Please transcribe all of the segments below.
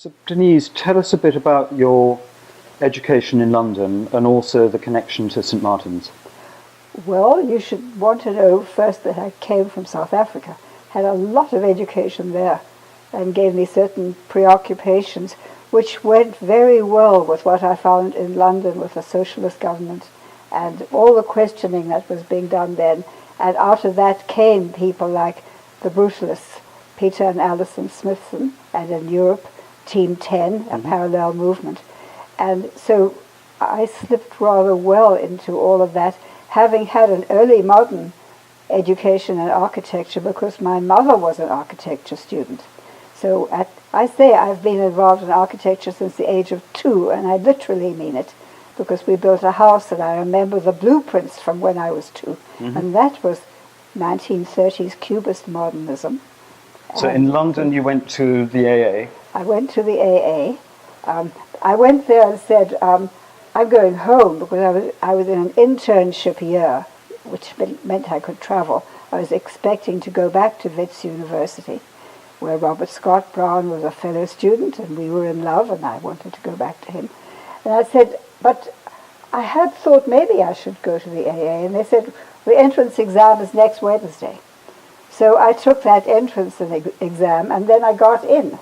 So Denise, tell us a bit about your education in London and also the connection to St Martin's. Well, you should want to know first that I came from South Africa, had a lot of education there, and gave me certain preoccupations which went very well with what I found in London with the socialist government and all the questioning that was being done then. And out of that came people like the brutalists, Peter and Alison Smithson, and in Europe, Team 10, a parallel movement. And so I slipped rather well into all of that, having had an early modern education in architecture because my mother was an architecture student. So I've been involved in architecture since the age of 2, and I literally mean it, because we built a house and I remember the blueprints from when I was 2. And that was 1930s Cubist modernism. So in London you went to the AA? I went to the AA. I went there and said, I'm going home because I was in an internship year, which meant I could travel. I was expecting to go back to Wits University, where Robert Scott Brown was a fellow student, and we were in love, and I wanted to go back to him. And I said, but I had thought maybe I should go to the AA, and they said, the entrance exam is next Wednesday. So I took that entrance exam, and then I got in.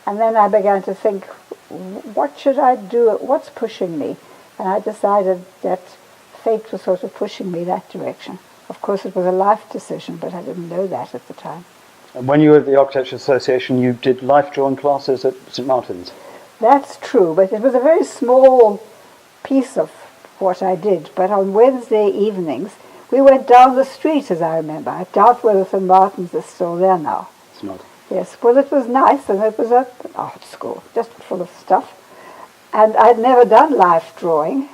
And then I began to think, what should I do? What's pushing me? And I decided that fate was sort of pushing me that direction. Of course, it was a life decision, but I didn't know that at the time. And when you were at the Architecture Association, you did life drawing classes at St Martin's? That's true, but it was a very small piece of what I did. But on Wednesday evenings, we went down the street, as I remember. I doubt whether St Martin's is still there now. It's not. Yes, well, it was nice, and it was an art school, just full of stuff. And I'd never done life drawing.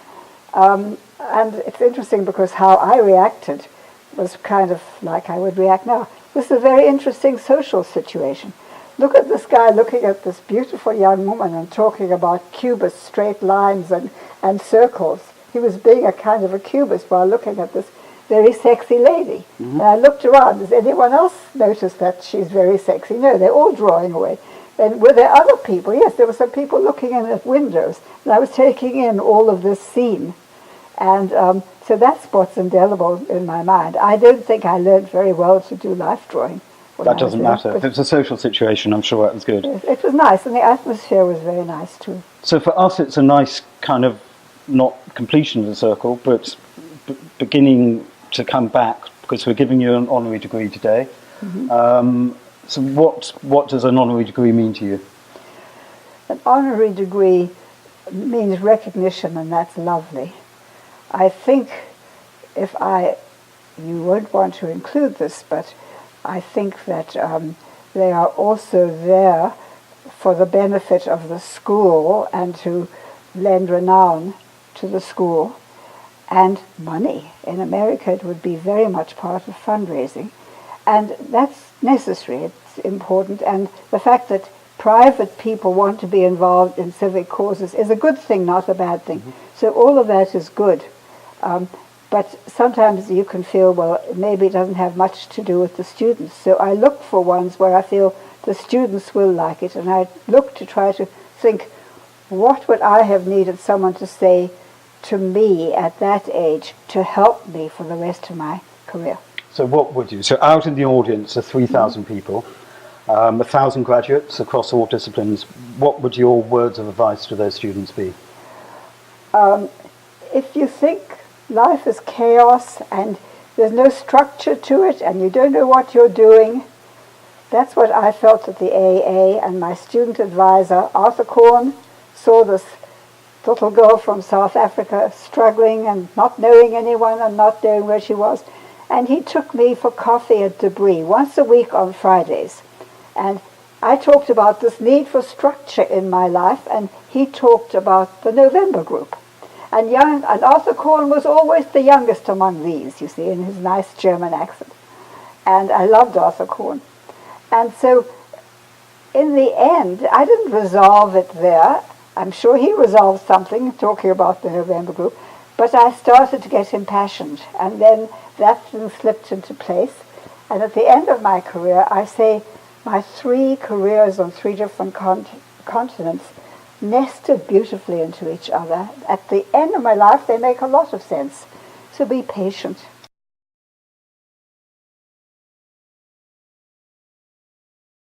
And it's interesting because how I reacted was kind of like I would react now. This is a very interesting social situation. Look at this guy looking at this beautiful young woman and talking about cubist straight lines and circles. He was being a kind of a cubist while looking at this very sexy lady. And I looked around. Does anyone else notice that she's very sexy? No, they're all drawing away. And were there other people? Yes, there were some people looking in at windows. And I was taking in all of this scene. And so that's what's indelible in my mind. I don't think I learned very well to do life drawing. That doesn't matter. If it's a social situation, I'm sure that was good. It was nice, and the atmosphere was very nice too. So for us, it's a nice kind of, not completion of the circle, but beginning to come back, because we're giving you an honorary degree today. So what does an honorary degree mean to you? An honorary degree means recognition, and that's lovely. I think you won't want to include this, but I think that they are also there for the benefit of the school and to lend renown to the school and money. In America, it would be very much part of fundraising. And that's necessary, it's important. And the fact that private people want to be involved in civic causes is a good thing, not a bad thing. So all of that is good. But sometimes you can feel, well, maybe it doesn't have much to do with the students. So I look for ones where I feel the students will like it, and I look to try to think, what would I have needed someone to say to me at that age to help me for the rest of my career? So what would you? So out in the audience are 3,000 people, 1,000 graduates across all disciplines. What would your words of advice to those students be? If you think life is chaos and there's no structure to it and you don't know what you're doing, that's what I felt at the AA. And my student advisor, Arthur Korn, saw this little girl from South Africa struggling and not knowing anyone and not knowing where she was. And he took me for coffee at Debris once a week on Fridays. And I talked about this need for structure in my life, and he talked about the November group. And Arthur Korn was always the youngest among these, you see, in his nice German accent. And I loved Arthur Korn. And so in the end, I didn't resolve it there. I'm sure he resolved something, talking about the November group. But I started to get impassioned. And then that thing slipped into place. And at the end of my career, I say my 3 careers on 3 different continents nested beautifully into each other. At the end of my life, they make a lot of sense. So be patient.